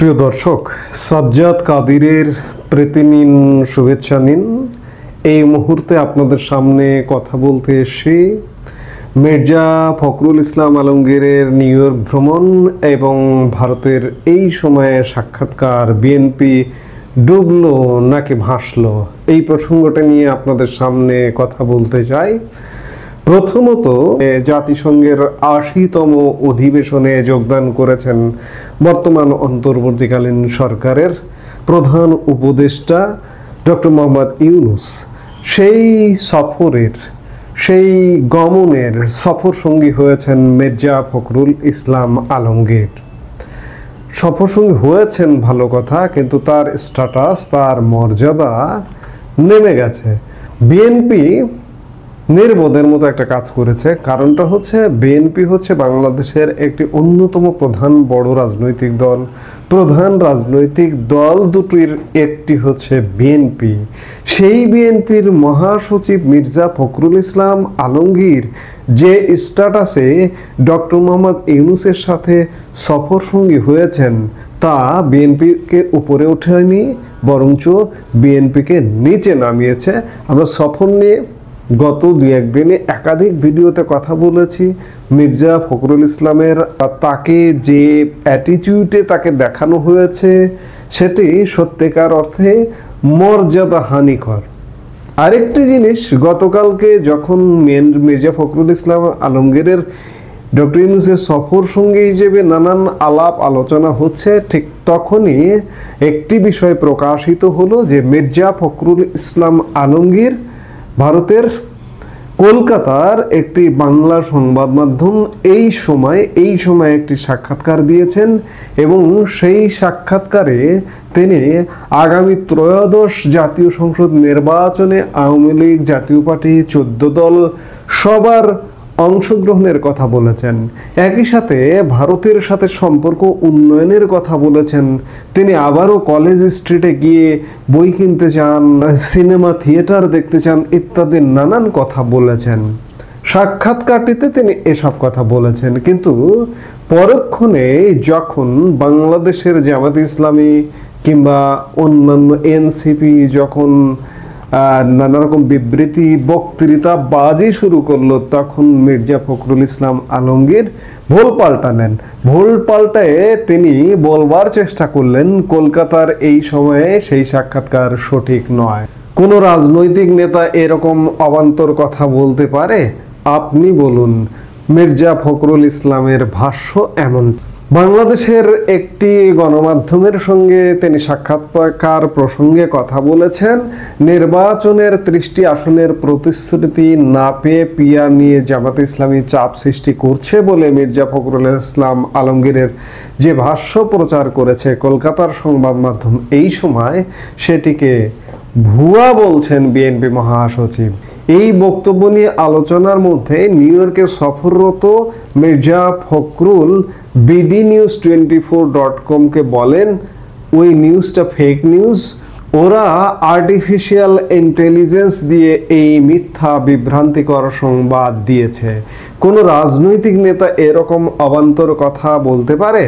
প্রিয় দর্শক, সাজ্জাদ কাদিরের প্রীতি নিন, শুভেচ্ছা নিন। এই মুহূর্তে আপনাদের সামনে কথা বলতে এসে মির্জা ফখরুল ইসলাম আলমগীরের নিউ ইয়র্ক ভ্রমণ এবং ভারতের এই সময়ে সাক্ষাৎকার, বিএনপি ডুবলো নাকি ভাসলো, এই প্রসঙ্গটা নিয়ে আপনাদের সামনে কথা বলতে চাই। প্রথমত, জাতিসংঘের ৮০তম অধিবেশনে যোগদান করেছেন বর্তমান অন্তর্বর্তীকালীন সরকারের প্রধান উপদেষ্টা ডক্টর মোহাম্মদ ইউনূস। সেই গমনের সফর সঙ্গী হয়েছেন মির্জা ফখরুল ইসলাম আলমগীর। সফর সঙ্গী হয়েছেন ভালো কথা, কিন্তু তার স্ট্যাটাস, তার মর্যাদা নেমে গেছে। বিএনপি নির্বোধের মতো একটা কাজ করেছে। কারণটা হচ্ছে, বিএনপি হচ্ছে বাংলাদেশের একটি অন্যতম প্রধান বড় রাজনৈতিক দল। প্রধান রাজনৈতিক দল দুটির একটি হচ্ছে বিএনপি। সেই বিএনপির মহাসচিব মির্জা ফখরুল ইসলাম আলমগীর যে স্ট্যাটাসে ডক্টর মোহাম্মদ ইউনূসের সাথে সফর সঙ্গী হয়েছেন, তা বিএনপিকে উপরে ওঠেনি, বরঞ্চ বিএনপিকে নিচে নামিয়েছে। আমরা সফর নিয়ে গত ২-১ দিনে একাধিক ভিডিওতে কথা বলেছি। মির্জা ফখরুল ইসলামের তাকে যে অ্যাটিটিউডে তাকে দেখানো হয়েছে, সেটি সত্যিকার অর্থে মর্যাদা হানিকর। আরেকটি জিনিস, গতকালকে যখন মির্জা ফখরুল ইসলাম আলমগীরের ডক্টর ইউনূসের সফর সঙ্গী হিসেবে নানান আলাপ আলোচনা হচ্ছে, ঠিক তখনই একটি বিষয় প্রকাশিত হলো যে মির্জা ফখরুল ইসলাম আলমগীর ভারতের কলকাতার একটি বাংলা সংবাদ মাধ্যম এই সময় একটি সাক্ষাৎকার দিয়েছেন এবং সেই সাক্ষাৎকারে তিনি আগামী ত্রয়োদশ জাতীয় সংসদ নির্বাচনে আওয়ামী লীগ, জাতীয় পার্টি, 14 দল সবার অংশগ্রহণের কথা বলেছেন। একই সাথে ভারতের সাথে সম্পর্ক উন্নয়নের কথা বলেছেন। তিনি আবারও কলেজ স্ট্রিটে গিয়ে বই কিনতে চান, সিনেমা থিয়েটার দেখতে চান, ইত্যাদি নানান কথা বলেছেন। সাক্ষাৎকারটিতে তিনি এসব কথা বলেছেন, কিন্তু পরক্ষণে যখন বাংলাদেশের জামাত ইসলামী কিংবা অন্যান্য এনসিপি যখন নানা রকম বিবৃতি, বক্তৃতা বাজি শুরু করলো, তখন মির্জা ফখরুল ইসলাম আলমগীর ভুল পাল্টালেন। ভুল পাল্টায় তিনি বলবার চেষ্টা করলেন কলকাতার এই সময়ে সেই সাক্ষাৎকার সঠিক নয়। কোন রাজনৈতিক নেতা এরকম অবান্তর কথা বলতে পারে? আপনি বলুন। মির্জা ফখরুল ইসলামের ভাষ্য এমন। বাংলাদেশের একটি গণমাধ্যমের সঙ্গে তিনি সাক্ষাৎকার প্রসঙ্গে কথা বলেছেন। নির্বাচনের 30টি আসনের প্রতিশ্রুতি না পেয়ে পিয়ার নিয়ে জামাত ইসলামী চাপ সৃষ্টি করছে বলে মির্জা ফখরুল ইসলাম আলমগীরের যে ভাষ্য প্রচার করেছে কলকাতার সংবাদ মাধ্যম এই সময়, সেটিকে ভুয়া বলছেন বিএনপি মহাসচিব। এই বক্তব্য নিয়ে আলোচনার মধ্যে নিউ ইয়র্কে সফররত মির্জা ফখরুল bdnews24.com-কে বলেন, ওই নিউজটা ফেক নিউজ। ওরা আর্টিফিশিয়াল ইন্টেলিজেন্স দিয়ে এই মিথ্যা বিভ্রান্তিকর সংবাদ দিয়েছে। কোন রাজনৈতিক নেতা এরকম অবান্তর কথা বলতে পারে?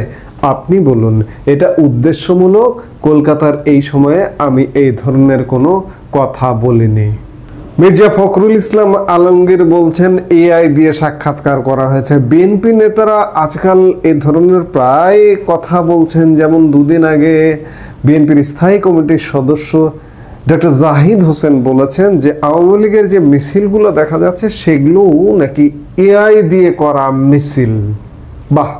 আপনি বলুন। এটা উদ্দেশ্যমূলক। কলকাতার এই সময়ে আমি এই ধরনের কোনো কথা বলিনি। মির্জা ফখরুল ইসলাম আলমগীর বলছেন এআই দিয়ে সাক্ষাৎকার করা হয়েছে। বিএনপি নেতারা আজকাল এই ধরনের প্রায় কথা বলছেন। যেমন 2 দিন আগে বিএনপির স্থায়ী কমিটির সদস্য ডক্টর জাহিদ হোসেন বলেছেন যে আওয়ামী লীগের যে মিছিলগুলো দেখা যাচ্ছে, সেগুলোও নাকি এআই দিয়ে করা মিছিল। বাহ!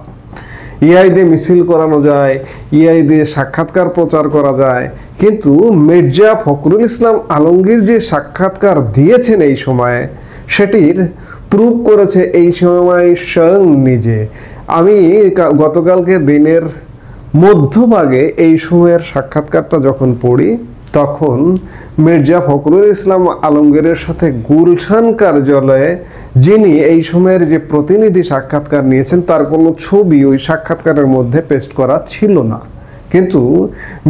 এআই দিয়ে মিছিল করানো যায়, এআই দিয়ে সাক্ষাৎকার প্রচার করা যায়, কিন্তু মির্জা ফখরুল ইসলাম আলমগীর যে সাক্ষাৎকার দিয়েছেন এই সময়ে, সেটির প্রুফ করেছে এই সময় স্বয়ং নিজে। আমি গতকালকে দিনের মধ্যভাগে এই সময়ের সাক্ষাৎকারটা যখন পড়ি, তখন মির্জা ফখরুল ইসলাম আলমগীরের সাথে গুলশান কার্যালয়ে যিনি এই সময়ের যে প্রতিনিধি সাক্ষাৎকার নিয়েছেন, তার কোনো ছবি ওই সাক্ষাৎকারের মধ্যে পেস্ট করা ছিল না। কিন্তু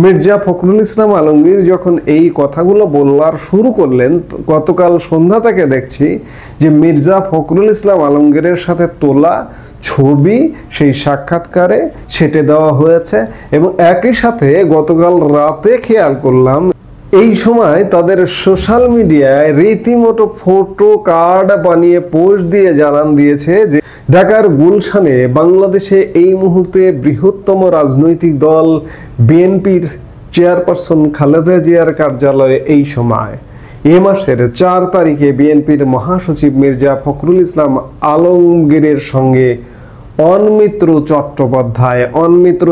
মির্জা ফখরুল ইসলাম আলমগীর যখন এই কথাগুলো বলার শুরু করলেন, গতকাল সন্ধ্যা থেকে দেখছি যে মির্জা ফখরুল ইসলাম আলমগীরের সাথে তোলা ছবি সেই সাক্ষাৎকারে ছেটে দেওয়া হয়েছে। এবং একই সাথে গতকাল রাতে খেয়াল করলাম এই সময় তাদের সোশ্যাল মিডিয়ায় রীতিমতো ফটো কার্ড বানিয়ে পোস্ট দিয়ে জানান দিয়েছে যে ঢাকার গুলশানে বাংলাদেশে এই মুহূর্তে বৃহত্তম রাজনৈতিক দল বিএনপির চেয়ারপারসন খালেদা জিয়ার কার্যালয়ে এই সময় এ মাসের 4 তারিখে বিএনপির মহাসচিব মির্জা ফখরুল ইসলাম আলমগীরের সঙ্গে অনমিত্র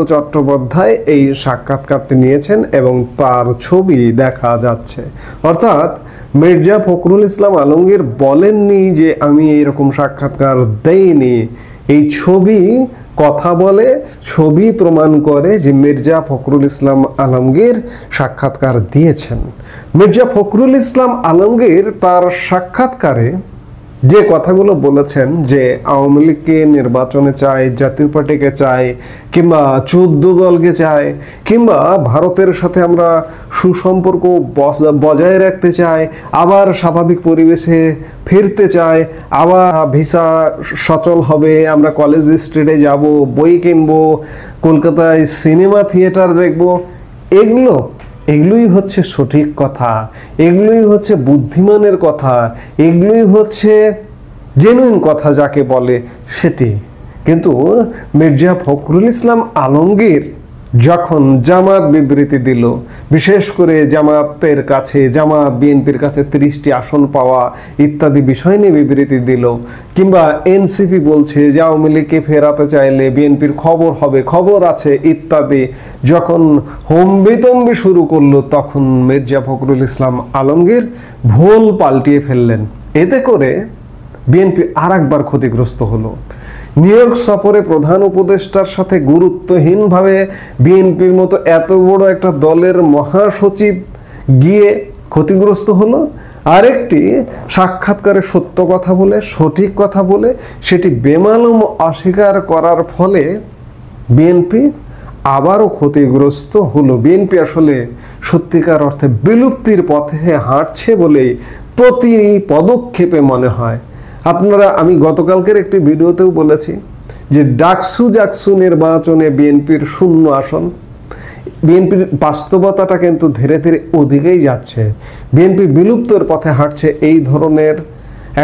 চট্টোপাধ্যায় এই সাক্ষাৎকারটি নিয়েছেন এবং তার ছবি দেখা যাচ্ছে। অর্থাৎ মির্জা ফখরুল ইসলাম আলমগীর বলেননি যে আমি এইরকম সাক্ষাৎকার দেইনি, এই ছবি কথা বলে, ছবি প্রমাণ করে যে মির্জা ফখরুল ইসলাম আলমগীর সাক্ষাৎকার দিয়েছেন। মির্জা ফখরুল ইসলাম আলমগীর তার সাক্ষাৎকারে যে কথাগুলো বলেছেন যে আওয়ামী লীগকে নির্বাচনে চায়, জাতীয় পার্টিকে চায়, কিংবা 14 দলকে চায়, কিংবা ভারতের সাথে আমরা সুসম্পর্ক বজায় রাখতে চাই, আবার স্বাভাবিক পরিবেশে ফিরতে চাই, আবার ভিসা সচল হবে, আমরা কলেজ স্ট্রিটে যাব, বই কিনবো, কলকাতায় সিনেমা থিয়েটার দেখব, এগুলোই হচ্ছে সঠিক কথা, এগুলোই হচ্ছে বুদ্ধিমানের কথা, এগুলোই হচ্ছে জেনুইন কথা যাকে বলে সেটি। কিন্তু মির্জা ফখরুল ইসলাম আলমগীর যখন জামাত বিবৃতি দিল, বিশেষ করে জামাত বিএনপির কাছে 30টি আসন পাওয়া ইত্যাদি বিষয় নিয়ে বিবৃতি দিল, কিংবা এনসিপি বলছে যে আওয়ামী লীগকে ফেরাতে চাইলে বিএনপির খবর আছে ইত্যাদি যখন হম্বিতম্বি শুরু করলো, তখন মির্জা ফখরুল ইসলাম আলমগীর ভুল পাল্টিয়ে ফেললেন। এতে করে বিএনপি আরেকবার ক্ষতিগ্রস্ত হলো। নিউ ইয়র্ক সফরে প্রধান উপদেষ্টার সাথে গুরুত্বহীনভাবে বিএনপির মতো এত বড় একটা দলের মহাসচিব গিয়ে ক্ষতিগ্রস্ত হলো। আরেকটি সাক্ষাৎকারে সত্য কথা বলে, সঠিক কথা বলে সেটি বেমালুম অস্বীকার করার ফলে বিএনপি আবারও ক্ষতিগ্রস্ত হলো। বিএনপি আসলে সত্যিকার অর্থে বিলুপ্তির পথে হাঁটছে বলেই প্রতি পদক্ষেপে মনে হয়। আমি গতকালকের একটি ভিডিওতেও বলেছি যে জাকসু নির্বাচনে বিএনপির 0 আসন। বিএনপির বাস্তবতাটা কিন্তু ধীরে ধীরে ওদিকেই যাচ্ছে। বিএনপি বিলুপ্তর পথে হাঁটছে। এই ধরনের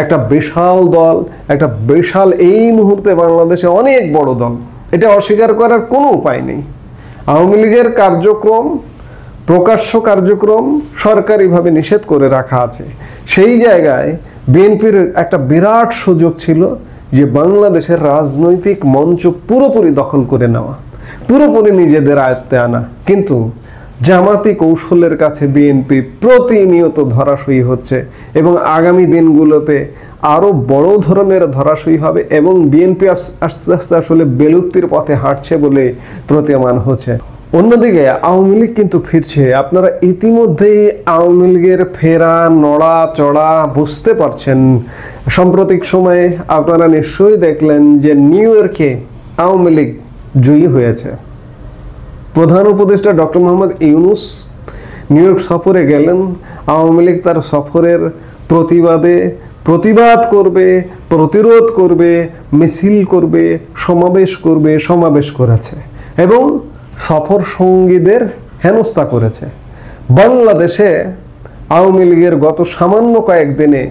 একটা বিশাল দল, এই মুহূর্তে বাংলাদেশে অনেক বড় দল, এটা অস্বীকার করার কোনো উপায় নেই। আওয়ামী লীগের প্রকাশ্য কার্যক্রম সরকারিভাবে নিষেধ করে রাখা আছে। সেই জায়গায় বিএনপির একটা বিরাট সুযোগ ছিল যে বাংলাদেশের রাজনৈতিক মঞ্চ পুরোপুরি দখল করে নেওয়া, পুরোপুরি নিজেদের আয়ত্তে আনা। কিন্তু জামাতি কৌশলের কাছে বিএনপি প্রতিনিয়ত ধরাশয়ী হচ্ছে এবং আগামী দিনগুলোতে আরো বড় ধরনের ধরাশয়ী হবে এবং বিএনপি আস্তে আস্তে আসলে বিলুপ্তির পথে হাঁটছে বলে প্রতীয়মান হচ্ছে। অন্যদিকে আওয়ামী লীগ কিন্তু ফিরছে। আপনারা ইতিমধ্যেই আওয়ামী লীগের ফেরা নড়া চড়া বুঝতে পারছেন। সাম্প্রতিক সময়ে আপনারা নিশ্চয়ই দেখলেন যে নিউ ইয়র্কে আওয়ামী লীগ জয়ী হয়েছে। প্রধান উপদেষ্টা doctor Mohammad Yunus new York সফরে গেলেন। আওয়ামী লীগ তার সফরের প্রতিবাদ করবে, প্রতিরোধ করবে, মিছিল করবে, সমাবেশ করেছে এবং সফর সঙ্গীদের হেনস্থা করেছে। বাংলাদেশে আওয়ামী লীগের গত সামান্য কয়েকদিনে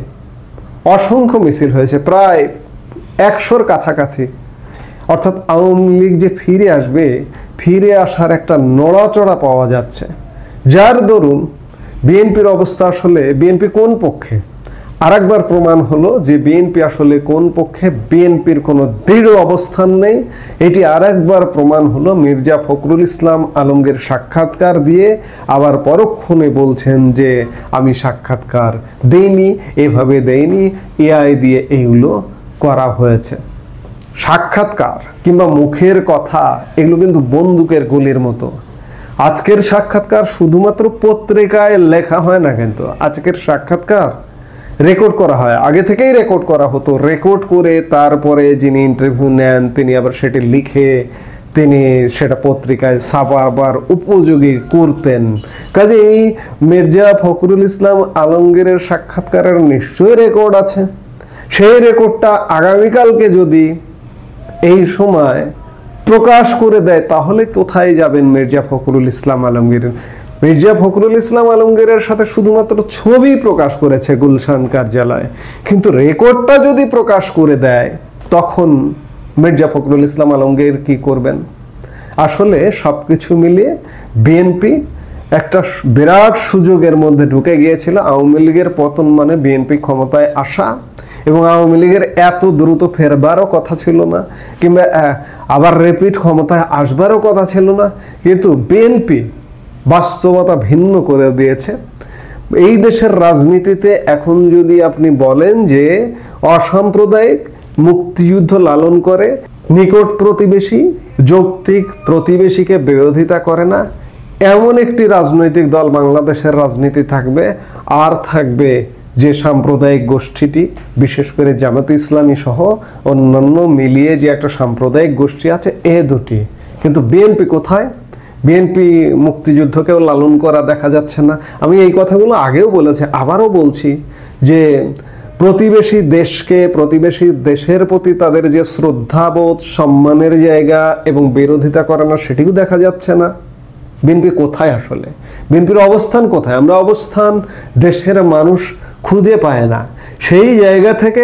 অসংখ্য মিছিল হয়েছে, প্রায় 100-র কাছাকাছি। অর্থাৎ আওয়ামী লীগ যে ফিরে আসার একটা নড়াচড়া পাওয়া যাচ্ছে, যার দরুন বিএনপির অবস্থা আসলে বিএনপি কোন পক্ষে আরেকবার প্রমাণ হলো যে বিএনপি আসলে কোন পক্ষে। বিএনপির কোনো দৃঢ় অবস্থান নেই, এটি আরেকবার প্রমাণ হলো। মির্জা ফখরুল ইসলাম আলমগীর সাক্ষাৎকার দিয়ে আবার পরক্ষণে বলছেন যে আমি সাক্ষাৎকার দেইনি, এভাবে দেইনি, এআই দিয়ে এইগুলো করা হয়েছে। সাক্ষাৎকার কিংবা মুখের কথা এগুলো কিন্তু বন্দুকের গুলির মতো। আজকের সাক্ষাৎকার শুধুমাত্র পত্রিকায় লেখা হয় না, কিন্তু আজকের সাক্ষাৎকার রেকর্ড করা হয়। আগে থেকেই রেকর্ড করা হতো, রেকর্ড করে তারপরে যিনি ইন্টারভিউ নেন তিনি আবার সেটি লিখে তিনি সেটা পত্রিকায় ছাপাবার উপযোগী করতেন। কাজেই মির্জা ফখরুল ইসলাম আলমগীরের সাক্ষাৎকারের নিশ্চয়ই রেকর্ড আছে। সেই রেকর্ডটা আগামীকালকে যদি এই সময় প্রকাশ করে দেয়, তাহলে কোথায় যাবেন মির্জা ফখরুল ইসলাম আলমগীর? মির্জা ফখরুল ইসলাম আলমগীরের সাথে শুধুমাত্র ছবি প্রকাশ করেছে গুলশান কার্যালয়, কিন্তু রেকর্ডটা যদি প্রকাশ করে দেয় তখন মির্জা ফখরুল ইসলাম আলমগীর কি করবেন? আসলে সবকিছু মিলিয়ে বিএনপি একটা বিরাট সুযোগের মধ্যে ঢুকে গিয়েছিল। আওয়ামী লীগের পতন মানে বিএনপি ক্ষমতায় আসা, এবং আওয়ামী লীগের এত দ্রুত ফেরবারও কথা ছিল না, কিংবা আবার রিপিট ক্ষমতায় আসবারও কথা ছিল না, কিন্তু বিএনপি বাস্তবতা ভিন্ন করে দিয়েছে। এই দেশের রাজনীতিতে এখন যদি আপনি বলেন যে অসাম্প্রদায়িক মুক্তিযুদ্ধ লালন করে, নিকট প্রতিবেশী যৌক্তিক প্রতিবেশীকে বিরোধিতা করে না, এমন একটি রাজনৈতিক দল বাংলাদেশের রাজনীতি থাকবে, আর থাকবে যে সাম্প্রদায়িক গোষ্ঠীটি, বিশেষ করে জামাতে ইসলামী সহ অন্যান্য মিলিয়ে যে একটা সাম্প্রদায়িক গোষ্ঠী আছে, এ দুটি। কিন্তু বিএনপি কোথায়? বিএনপি মুক্তিযুদ্ধকেও লালন করা দেখা যাচ্ছে না। আমি এই কথাগুলো আগেও বলেছি, আবারও বলছি যে প্রতিবেশী দেশকে, প্রতিবেশী দেশের প্রতি তাদের যে শ্রদ্ধাবোধ, সম্মানের জায়গা এবং বিরোধিতা করে না, সেটিও দেখা যাচ্ছে না। বিএনপি কোথায় আসলে? বিএনপির অবস্থান কোথায়? আমরা অবস্থান দেশের মানুষ খুঁজে পায় না। সেই জায়গা থেকে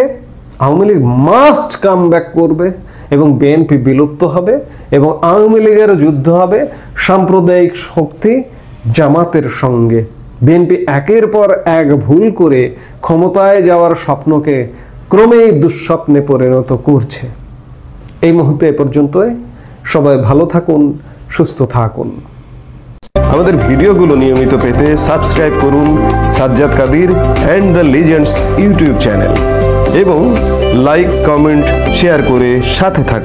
Awami League must come back করবে এবং বিএনপি বিলুপ্ত হবে, এবং আওয়ামী লীগের যুদ্ধ হবে সাম্প্রদায়িক শক্তি জামাতের সঙ্গে। বিএনপি একের পর এক ভুল করে ক্ষমতায় যাওয়ার স্বপ্নকে ক্রমেই দুঃস্বপ্নে পরিণত করছে। এই মুহূর্তে এ পর্যন্তই। সবাই ভালো থাকুন, সুস্থ থাকুন। আমাদের ভিডিওগুলো নিয়মিত পেতে সাবস্ক্রাইব করুন Sajjad Kadir and the legends YouTube channel, এবং লাইক, কমেন্ট, শেয়ার করে সাথে থাকুন।